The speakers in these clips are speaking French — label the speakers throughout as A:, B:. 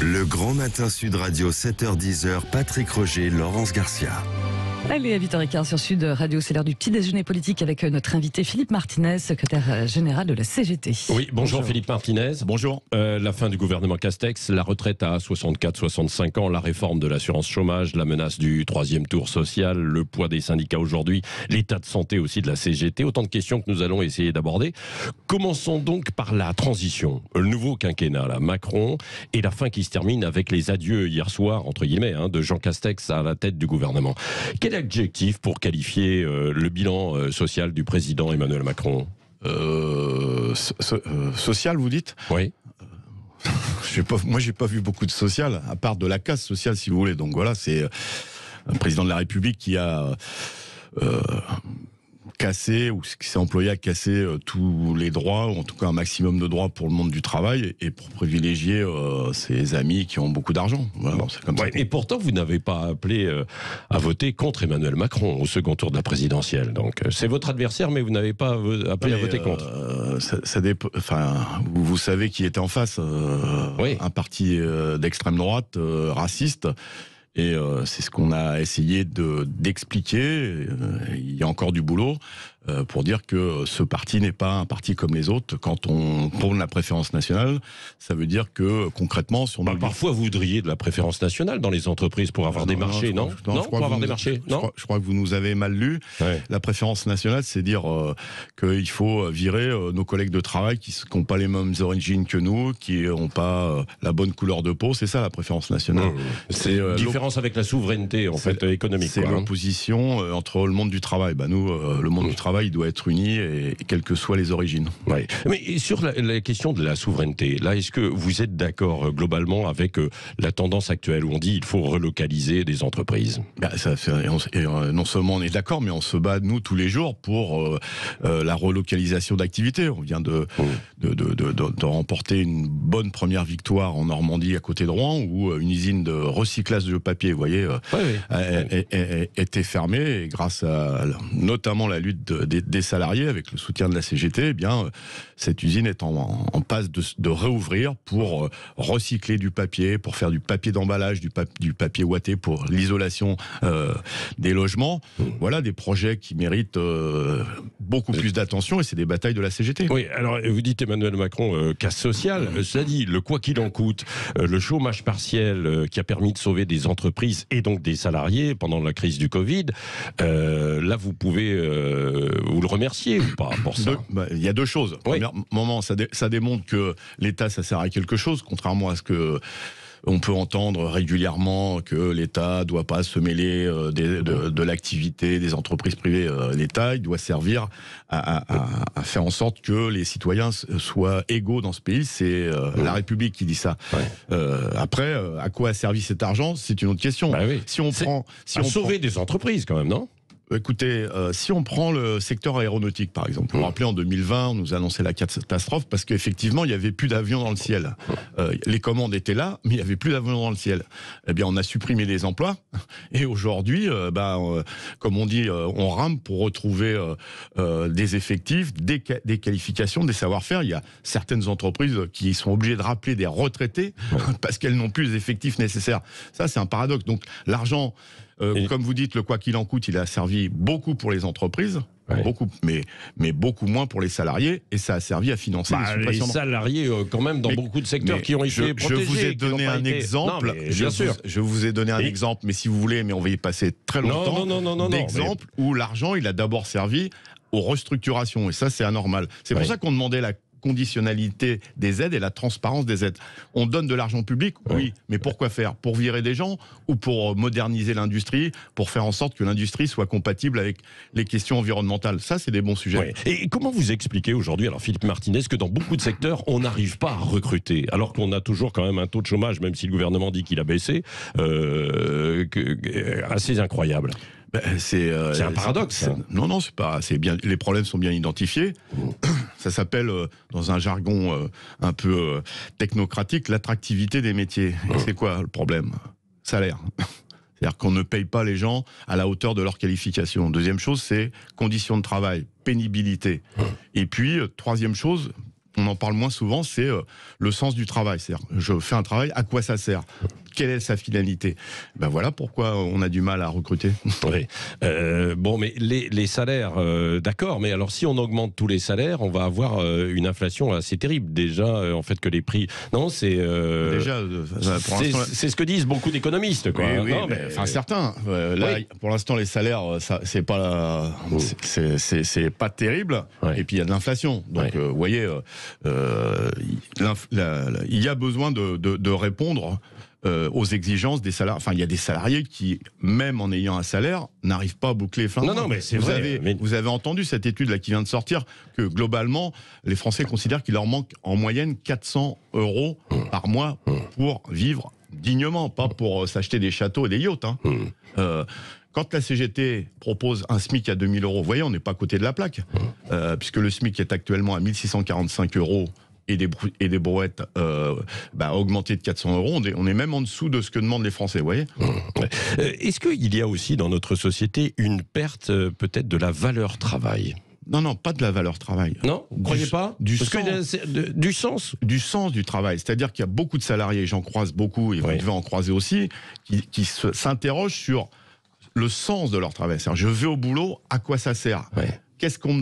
A: Le Grand Matin Sud Radio, 7h-10h, Patrick Roger, Laurence Garcia.
B: Allez, à 8h15 sur Sud Radio, c'est l'heure du petit déjeuner politique avec notre invité Philippe Martinez, secrétaire général de la CGT.
C: Oui, bonjour Philippe Martinez.
D: Bonjour.
C: La fin du gouvernement Castex, la retraite à 64-65 ans, la réforme de l'assurance chômage, la menace du troisième tour social, le poids des syndicats aujourd'hui, l'état de santé aussi de la CGT, autant de questions que nous allons essayer d'aborder. Commençons donc par la transition, le nouveau quinquennat, là, Macron, et la fin qui se termine avec les adieux hier soir, entre guillemets, de Jean Castex à la tête du gouvernement. Quel adjectif pour qualifier le bilan social du président Emmanuel Macron ?
D: Social, vous dites ?
C: Oui.
D: Moi, j'ai pas vu beaucoup de social, à part de la casse sociale, si vous voulez. Donc voilà, c'est un président de la République qui a cassé, ou qui s'est employé à casser tous les droits, ou en tout cas un maximum de droits pour le monde du travail, et pour privilégier ses amis qui ont beaucoup d'argent. Voilà, c'est comme ça.
C: Et pourtant, vous n'avez pas appelé à voter contre Emmanuel Macron au second tour de la présidentielle. Donc, c'est votre adversaire, mais vous n'avez pas appelé à voter contre.
D: Vous savez qui était en face.
C: Oui.
D: Un parti d'extrême droite, raciste. Et c'est ce qu'on a essayé d'expliquer. Il y a encore du boulot pour dire que ce parti n'est pas un parti comme les autres. Quand on prône la préférence nationale, ça veut dire que concrètement, si on
C: parfois vous voudriez de la préférence nationale dans les entreprises pour avoir des marchés, non, pour avoir des marchés.
D: Je crois que vous nous avez mal lu.
C: Ouais.
D: La préférence nationale, c'est dire qu'il faut virer nos collègues de travail qui n'ont pas les mêmes origines que nous, qui n'ont pas la bonne couleur de peau. C'est ça la préférence nationale.
C: C'est différence avec la souveraineté en fait économique.
D: C'est l'opposition entre le monde du travail. Nous, le monde du travail, il doit être uni, et quelles que soient les origines.
C: Ouais. Mais sur la question de la souveraineté, là, est-ce que vous êtes d'accord globalement avec la tendance actuelle où on dit qu'il faut relocaliser des entreprises ?
D: Non seulement on est d'accord, mais on se bat, nous, tous les jours pour la relocalisation d'activités. On vient de remporter une bonne première victoire en Normandie, à côté de Rouen, où une usine de recyclage de papier, vous voyez, était fermée, et grâce à notamment la lutte des salariés, avec le soutien de la CGT, cette usine est en passe de réouvrir pour recycler du papier, pour faire du papier d'emballage, du papier ouaté pour l'isolation des logements. Voilà des projets qui méritent beaucoup plus d'attention, et c'est des batailles de la CGT.
C: Oui, alors vous dites Emmanuel Macron casse sociale, cela dit, le quoi qu'il en coûte, le chômage partiel qui a permis de sauver des entreprises et donc des salariés pendant la crise du Covid, là vous pouvez vous le remercier ou pas pour ça ?
D: Il y a deux choses.
C: Oui.
D: Moment, ça démontre que l'État, ça sert à quelque chose, contrairement à ce que on peut entendre régulièrement, que l'État doit pas se mêler de l'activité des entreprises privées. L'État, il doit servir à faire en sorte que les citoyens soient égaux dans ce pays. C'est la République qui dit ça. Ouais. Après, à quoi a servi cet argent ? C'est une autre question.
C: Oui.
D: Si on
C: sauver des entreprises quand même, non ?
D: Écoutez, si on prend le secteur aéronautique, par exemple, vous vous rappelez, en 2020, on nous a annoncé la catastrophe parce qu'effectivement, il n'y avait plus d'avions dans le ciel. Les commandes étaient là, mais il n'y avait plus d'avions dans le ciel. Eh bien, on a supprimé des emplois, et aujourd'hui, comme on dit, on rame pour retrouver des effectifs, des qualifications, des savoir-faire. Il y a certaines entreprises qui sont obligées de rappeler des retraités parce qu'elles n'ont plus les effectifs nécessaires. Ça, c'est un paradoxe. Donc, l'argent... comme vous dites, le quoi qu'il en coûte, il a servi beaucoup pour les entreprises, beaucoup, mais beaucoup moins pour les salariés, et ça a servi à financer les suppressions.
C: Les salariés, quand même, dans beaucoup de secteurs qui ont été protégés.
D: Je vous ai donné un exemple. Je vous ai donné un exemple, mais si vous voulez, mais on va y passer très longtemps. D'exemple où l'argent, il a d'abord servi aux restructurations, et ça, c'est anormal. C'est pour ça qu'on demandait la conditionnalité des aides et la transparence des aides. On donne de l'argent public, oui, mais pourquoi faire ? Pour virer des gens, ou pour moderniser l'industrie, pour faire en sorte que l'industrie soit compatible avec les questions environnementales ? Ça, c'est des bons sujets.
C: Ouais. Et comment vous expliquez aujourd'hui, alors Philippe Martinez, que dans beaucoup de secteurs, on n'arrive pas à recruter, alors qu'on a toujours quand même un taux de chômage, même si le gouvernement dit qu'il a baissé, assez incroyable. C'est un paradoxe.
D: Non, c'est pas. C'est bien. Les problèmes sont bien identifiés. Ça s'appelle, dans un jargon un peu technocratique, l'attractivité des métiers. Et c'est quoi le problème ? Salaire. C'est-à-dire qu'on ne paye pas les gens à la hauteur de leur qualification. Deuxième chose, c'est conditions de travail, pénibilité. Et puis, troisième chose, on en parle moins souvent, c'est le sens du travail. C'est-à-dire, je fais un travail, à quoi ça sert ? Quelle est sa finalité ? Ben voilà pourquoi on a du mal à recruter.
C: Oui. Bon, mais les salaires, d'accord, mais alors si on augmente tous les salaires, on va avoir une inflation assez terrible. Déjà, en fait, que les prix... Non, c'est...
D: Déjà, pour l'instant...
C: C'est ce que disent beaucoup d'économistes, quoi.
D: Oui,
C: Non,
D: mais, enfin, certains. Là,
C: oui.
D: pour l'instant, les salaires, c'est pas, c'est pas terrible.
C: Ouais.
D: Et puis, il y a de l'inflation. Donc, vous voyez, il y a besoin de répondre aux exigences des salariés. Enfin, il y a des salariés qui, même en ayant un salaire, n'arrivent pas à boucler les fins.
C: Non, mais c'est vrai.
D: Vous avez entendu cette étude là qui vient de sortir, que globalement, les Français considèrent qu'il leur manque en moyenne 400 € par mois pour vivre dignement, pas pour s'acheter des châteaux et des yachts. Quand la CGT propose un SMIC à 2000 €, vous voyez, on n'est pas à côté de la plaque, puisque le SMIC est actuellement à 1645 € et des brouettes augmentées de 400 €. On est même en dessous de ce que demandent les Français, vous voyez.
C: Est-ce qu'il y a aussi dans notre société une perte peut-être de la valeur travail ?
D: Non, pas de la valeur travail.
C: Non, vous ne croyez pas ?
D: Du
C: sens.
D: Du sens du travail. C'est-à-dire qu'il y a beaucoup de salariés, j'en croise beaucoup, et vous devez en croiser aussi, qui s'interrogent sur le sens de leur travail. C'est-à-dire, je vais au boulot, à quoi ça sert ? Ce qu'on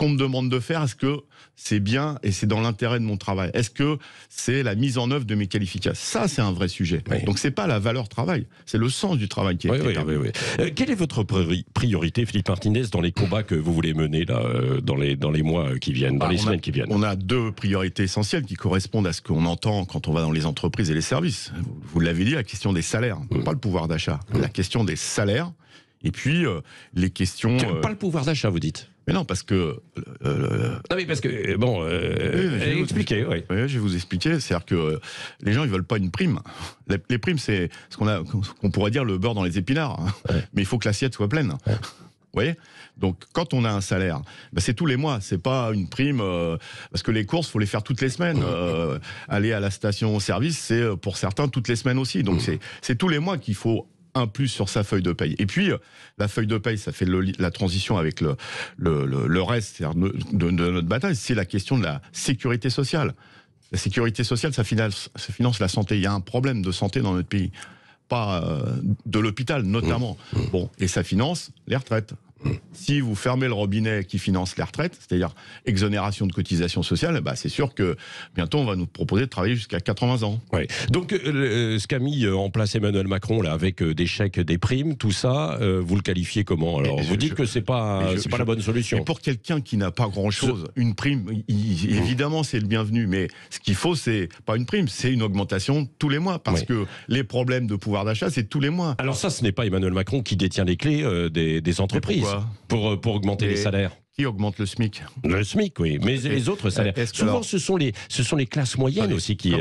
D: me demande de faire, est-ce que c'est bien et c'est dans l'intérêt de mon travail ? Est-ce que c'est la mise en œuvre de mes qualifications ? Ça, c'est un vrai sujet. Donc, c'est pas la valeur travail, c'est le sens du travail qui est perdu.
C: Quelle est votre priorité, Philippe Martinez, dans les combats que vous voulez mener là, dans les mois qui viennent, dans les semaines qui viennent ?
D: On a deux priorités essentielles qui correspondent à ce qu'on entend quand on va dans les entreprises et les services. Vous l'avez dit, la question des salaires, pas le pouvoir d'achat, la question des salaires. Et puis, les questions...
C: Pas le pouvoir d'achat, vous dites ?
D: Mais non, parce que...
C: Non, mais parce que, bon, expliquez, oui.
D: Oui, je vais vous expliquer. C'est-à-dire que les gens, ils veulent pas une prime. Les primes, c'est ce qu'on pourrait dire le beurre dans les épinards. Mais il faut que l'assiette soit pleine. Vous voyez ? Donc, quand on a un salaire, c'est tous les mois. C'est pas une prime, parce que les courses, faut les faire toutes les semaines. Aller à la station-service, c'est pour certains toutes les semaines aussi. Donc, c'est tous les mois qu'il faut un plus sur sa feuille de paye. Et puis, la feuille de paye, ça fait la transition avec le reste, c'est-à-dire de notre bataille, c'est la question de la sécurité sociale. La sécurité sociale, ça finance la santé. Il y a un problème de santé dans notre pays. Pas de l'hôpital, notamment. Bon, et ça finance les retraites. Si vous fermez le robinet qui finance les retraites, c'est-à-dire exonération de cotisations sociales, c'est sûr que bientôt on va nous proposer de travailler jusqu'à 80 ans.
C: Ouais. Donc ce qu'a mis en place Emmanuel Macron là, avec des chèques, des primes, tout ça, vous le qualifiez comment ? Alors vous dites que c'est pas la bonne solution.
D: Et pour quelqu'un qui n'a pas grand-chose, une prime, évidemment c'est le bienvenu, mais ce qu'il faut, c'est pas une prime, c'est une augmentation tous les mois, parce que les problèmes de pouvoir d'achat, c'est tous les mois.
C: Alors ça, ce n'est pas Emmanuel Macron qui détient les clés des entreprises. Pour augmenter les salaires.
D: Qui augmente le SMIC ?
C: Le SMIC, oui, mais les autres salaires. Souvent, ce sont les classes moyennes aussi qui...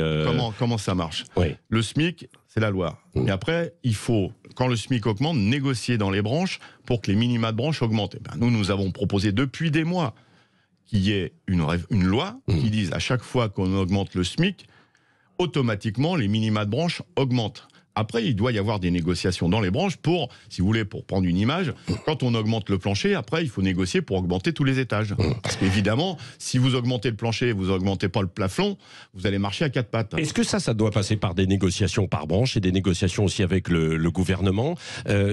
D: Comment ça marche ?
C: Oui.
D: Le SMIC, c'est la loi. Et après, il faut, quand le SMIC augmente, négocier dans les branches pour que les minima de branche augmentent. Nous avons proposé depuis des mois qu'il y ait une loi qui dise à chaque fois qu'on augmente le SMIC, automatiquement, les minima de branche augmentent. Après, il doit y avoir des négociations dans les branches pour, si vous voulez, pour prendre une image, quand on augmente le plancher, après, il faut négocier pour augmenter tous les étages. Parce qu'évidemment, si vous augmentez le plancher et vous augmentez pas le plafond, vous allez marcher à quatre pattes.
C: Est-ce que ça doit passer par des négociations par branche et des négociations aussi avec le gouvernement,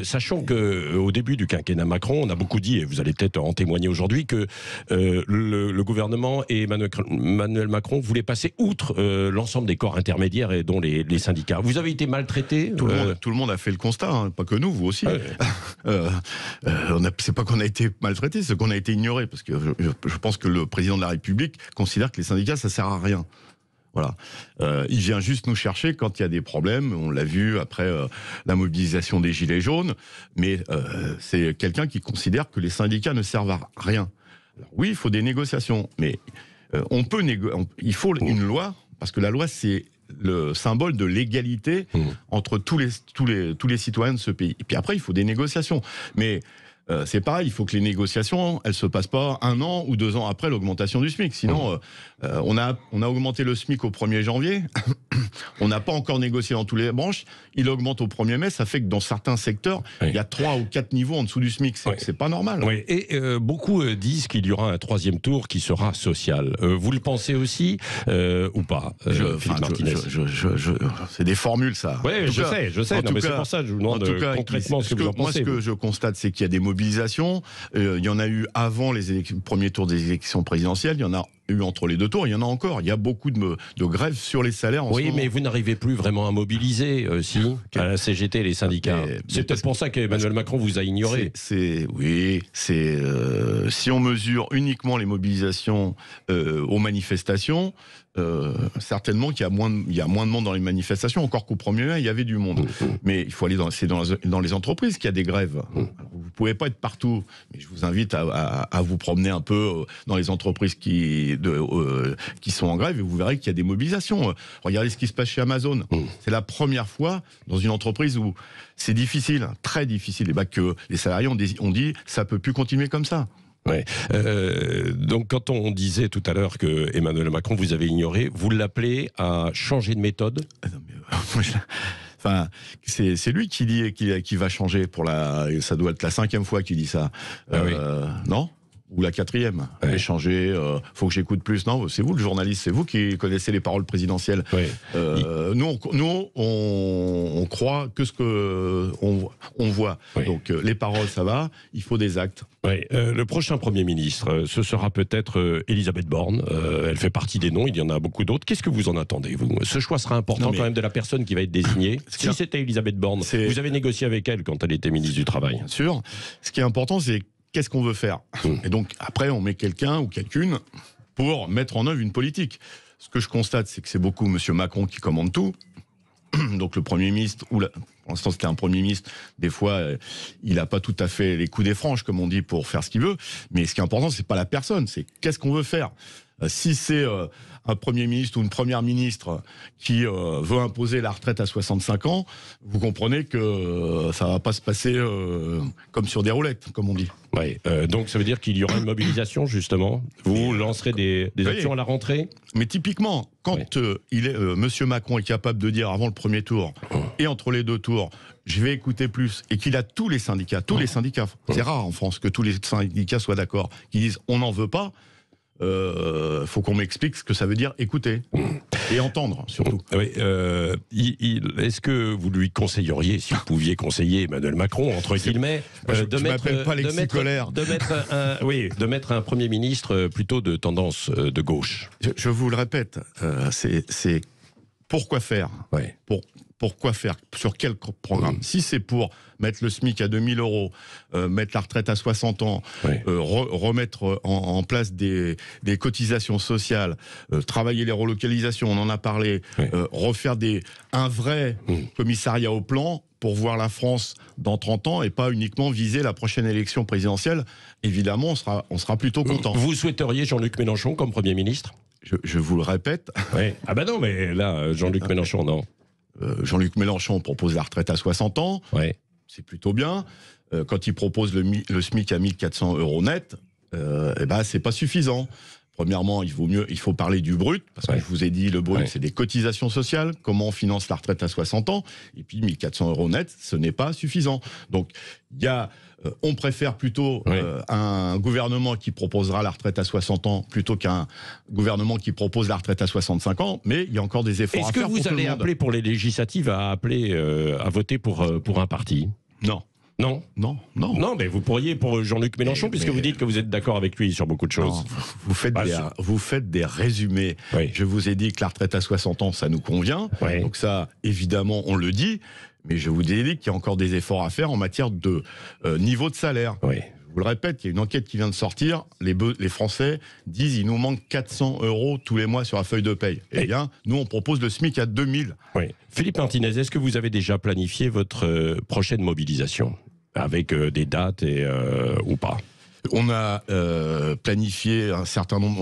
C: sachant qu'au début du quinquennat Macron, on a beaucoup dit, et vous allez peut-être en témoigner aujourd'hui, que le gouvernement et Emmanuel Macron voulaient passer outre l'ensemble des corps intermédiaires et dont les syndicats. Vous avez été maltraité.
D: Tout le monde a fait le constat, pas que nous, vous aussi. C'est pas qu'on a été maltraité, c'est qu'on a été ignoré, parce que je pense que le président de la République considère que les syndicats, ça sert à rien. Voilà. Il vient juste nous chercher quand il y a des problèmes. On l'a vu après la mobilisation des Gilets jaunes. Mais c'est quelqu'un qui considère que les syndicats ne servent à rien. Alors, oui, il faut des négociations, mais il faut une loi, parce que la loi, c'est le symbole de l'égalité entre tous les citoyens de ce pays. Et puis après, il faut des négociations. Mais c'est pareil, il faut que les négociations, elles se passent pas 1 an ou 2 ans après l'augmentation du SMIC. Sinon, on a augmenté le SMIC au 1er janvier, on n'a pas encore négocié dans toutes les branches, il augmente au 1er mai, ça fait que dans certains secteurs, il y a 3 ou 4 niveaux en dessous du SMIC, c'est pas normal.
C: Oui. Et beaucoup disent qu'il y aura un 3e tour qui sera social. Vous le pensez aussi ou pas, Philippe Martinez?
D: C'est des formules, ça.
C: Oui, je sais. Non, mais c'est pour ça que je vous demande concrètement ce que vous en pensez.
D: Moi, ce que je constate, c'est qu'il y a des mobilisations. Il y en a eu avant les premiers tours des élections présidentielles. Il y en a eu entre les 2 tours. Il y en a encore. Il y a beaucoup de grèves sur les salaires en ce moment.
C: Oui, mais vous n'arrivez plus vraiment à mobiliser, à la CGT et les syndicats. C'est peut-être pour ça qu'Emmanuel Macron vous a ignoré.
D: Si on mesure uniquement les mobilisations aux manifestations, certainement qu'il y a moins de monde dans les manifestations, encore qu'au 1er mai, il y avait du monde. Mais il faut aller c'est dans les entreprises qu'il y a des grèves. Vous pouvez pas être partout, mais je vous invite à vous promener un peu dans les entreprises qui sont en grève et vous verrez qu'il y a des mobilisations. Regardez ce qui se passe chez Amazon. C'est la première fois dans une entreprise où c'est difficile, très difficile, et que les salariés ont dit ça peut plus continuer comme ça.
C: Ouais. Donc quand on disait tout à l'heure que Emmanuel Macron vous avez ignoré, vous l'appelez à changer de méthode?
D: Enfin, c'est lui qui dit qu'il va changer ça doit être la 5e fois qu'il dit ça. Non? Ou la 4e, changer, faut que j'écoute plus. Non, c'est vous le journaliste, c'est vous qui connaissez les paroles présidentielles. Nous, on croit que ce que on voit. Donc les paroles, ça va, il faut des actes.
C: Le prochain Premier ministre, ce sera peut-être Elisabeth Borne. Elle fait partie des noms, il y en a beaucoup d'autres. Qu'est-ce que vous en attendez, vous? Ce choix sera important quand même de la personne qui va être désignée. Si c'était Elisabeth Borne, vous avez négocié avec elle quand elle était ministre du Travail.
D: Bien sûr. Ce qui est important, c'est qu'est-ce qu'on veut faire. Et donc, après, on met quelqu'un ou quelqu'une pour mettre en œuvre une politique. Ce que je constate, c'est que c'est beaucoup M. Macron qui commande tout. Donc, le Premier ministre, pour l'instant, c'était un Premier ministre, des fois, il n'a pas tout à fait les coups des franges, comme on dit, pour faire ce qu'il veut. Mais ce qui est important, c'est pas la personne, c'est qu'est-ce qu'on veut faire. Si c'est un Premier ministre ou une Première ministre qui veut imposer la retraite à 65 ans, vous comprenez que ça va pas se passer comme sur des roulettes, comme on dit.
C: Donc ça veut dire qu'il y aura une mobilisation, justement. Vous lancerez des actions à la rentrée.
D: Mais typiquement, quand Monsieur Macron est capable de dire avant le 1er tour et entre les 2 tours, je vais écouter plus, et qu'il a tous les syndicats, c'est rare en France que tous les syndicats soient d'accord, qui disent on n'en veut pas. Faut qu'on m'explique ce que ça veut dire écouter et entendre surtout.
C: Est-ce que vous lui conseilleriez, si vous pouviez conseiller Emmanuel Macron, entre guillemets, de mettre un Premier ministre plutôt de tendance de gauche?
D: Je vous le répète, c'est pourquoi faire? Pourquoi faire? Sur quel programme? Si c'est pour mettre le SMIC à 2000 €, mettre la retraite à 60 ans, remettre en place des cotisations sociales, travailler les relocalisations, on en a parlé, refaire un vrai commissariat au plan pour voir la France dans 30 ans et pas uniquement viser la prochaine élection présidentielle, évidemment, on sera plutôt content.
C: Vous souhaiteriez Jean-Luc Mélenchon comme Premier ministre?
D: Je vous le répète.
C: Ah bah non, mais là, Jean-Luc Mélenchon, non.
D: Jean-Luc Mélenchon propose la retraite à 60 ans, c'est plutôt bien. Quand il propose le SMIC à 1400 € net, c'est pas suffisant. Premièrement, il faut parler du brut, parce que je vous ai dit, le brut, c'est des cotisations sociales, comment on finance la retraite à 60 ans, et puis 1400 € net, ce n'est pas suffisant. Donc, on préfère plutôt un gouvernement qui proposera la retraite à 60 ans plutôt qu'un gouvernement qui propose la retraite à 65 ans, mais il y a encore des efforts à faire.
C: Est-ce que vous allez appeler pour les législatives à voter pour un parti?
D: Non.
C: Non, mais vous pourriez pour Jean-Luc Mélenchon, puisque vous dites que vous êtes d'accord avec lui sur beaucoup de choses.
D: Non, vous faites des résumés. Je vous ai dit que la retraite à 60 ans, ça nous convient. Donc ça, évidemment, on le dit. Mais je vous ai dit qu'il y a encore des efforts à faire en matière de niveau de salaire. Je vous le répète, il y a une enquête qui vient de sortir. Les Français disent qu'il nous manque 400 € tous les mois sur la feuille de paye. Eh bien, nous, on propose le SMIC à 2000.
C: Philippe Martinez, est-ce que vous avez déjà planifié votre prochaine mobilisation avec des dates ou pas?
D: On a planifié un certain nombre,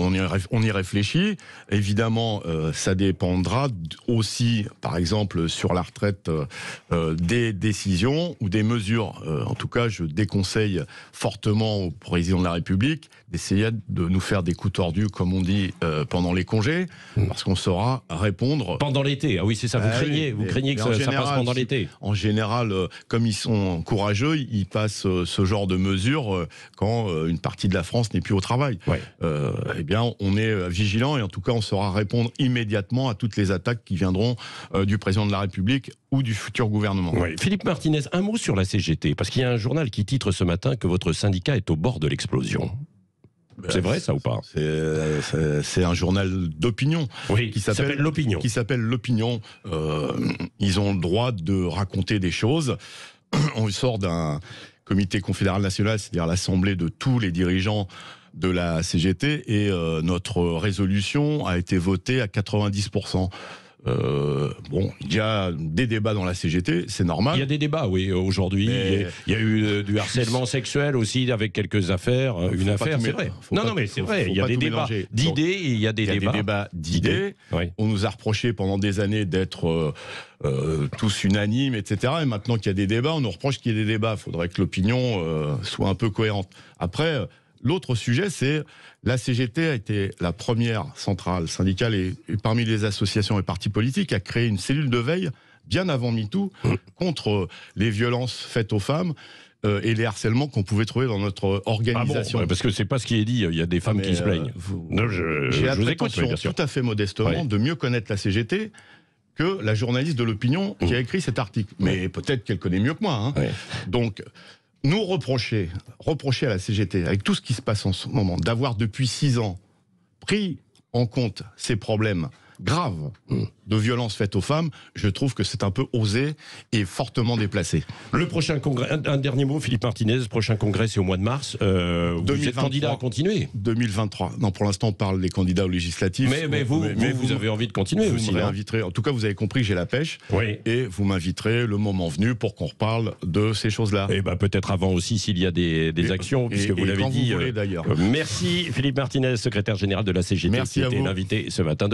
D: on y réfléchit. Évidemment, ça dépendra aussi, par exemple, sur la retraite, des décisions ou des mesures. En tout cas, je déconseille fortement au président de la République d'essayer de nous faire des coups tordus, comme on dit, pendant les congés, parce qu'on saura répondre...
C: Pendant l'été, ah oui, c'est ça, vous craignez que ça passe pendant l'été.
D: En général, comme ils sont courageux, ils passent ce genre de mesures quand une partie de la France n'est plus au travail.
C: Ouais.
D: Eh bien, on est vigilant et en tout cas, on saura répondre immédiatement à toutes les attaques qui viendront du président de la République ou du futur gouvernement.
C: Ouais. Philippe Martinez, un mot sur la CGT, parce qu'il y a un journal qui titre ce matin que votre syndicat est au bord de l'explosion. C'est vrai ça ou pas?
D: C'est un journal d'opinion,
C: oui, qui s'appelle L'Opinion.
D: Ils ont le droit de raconter des choses. On sort d'un comité confédéral national, c'est-à-dire l'assemblée de tous les dirigeants de la CGT, et notre résolution a été votée à 90%. Bon, il y a des débats dans la CGT, c'est normal.
C: Il y a des débats, oui, aujourd'hui. Il y a eu du harcèlement sexuel aussi, avec quelques affaires. Une affaire, c'est vrai. Non, mais c'est vrai. Il y a des débats d'idées et il y a des débats
D: d'idées. Oui. On nous a reproché pendant des années d'être tous unanimes, etc. Et maintenant qu'il y a des débats, on nous reproche qu'il y ait des débats. Il faudrait que l'opinion soit un peu cohérente. Après, l'autre sujet, c'est la CGT a été la première centrale syndicale et parmi les associations et partis politiques à créer une cellule de veille bien avant MeToo contre les violences faites aux femmes et les harcèlements qu'on pouvait trouver dans notre organisation.
C: Ah bon, parce que c'est pas ce qui est dit, il y a des femmes qui se plaignent.
D: J'ai la prétention tout à fait modestement de mieux connaître la CGT que la journaliste de l'Opinion qui a écrit cet article. Mais peut-être qu'elle connaît mieux que moi. Hein. Donc... nous reprocher à la CGT, avec tout ce qui se passe en ce moment, d'avoir depuis 6 ans pris en compte ces problèmes graves de violences faites aux femmes, je trouve que c'est un peu osé et fortement déplacé.
C: Le prochain congrès, un dernier mot, Philippe Martinez, le prochain congrès c'est au mois de mars. Vous êtes candidat à continuer? 2023.
D: Non, pour l'instant on parle des candidats aux législatives.
C: Mais vous avez envie de continuer aussi.
D: Vous m'inviterez. En tout cas, vous avez compris que j'ai la pêche.
C: Oui.
D: Et vous m'inviterez le moment venu pour qu'on reparle de ces choses-là.
C: Et peut-être avant aussi s'il y a des actions, puisque vous l'avez dit.
D: Vous voulez, d'ailleurs.
C: Merci Philippe Martinez, secrétaire général de la CGT, qui était l'invité ce matin de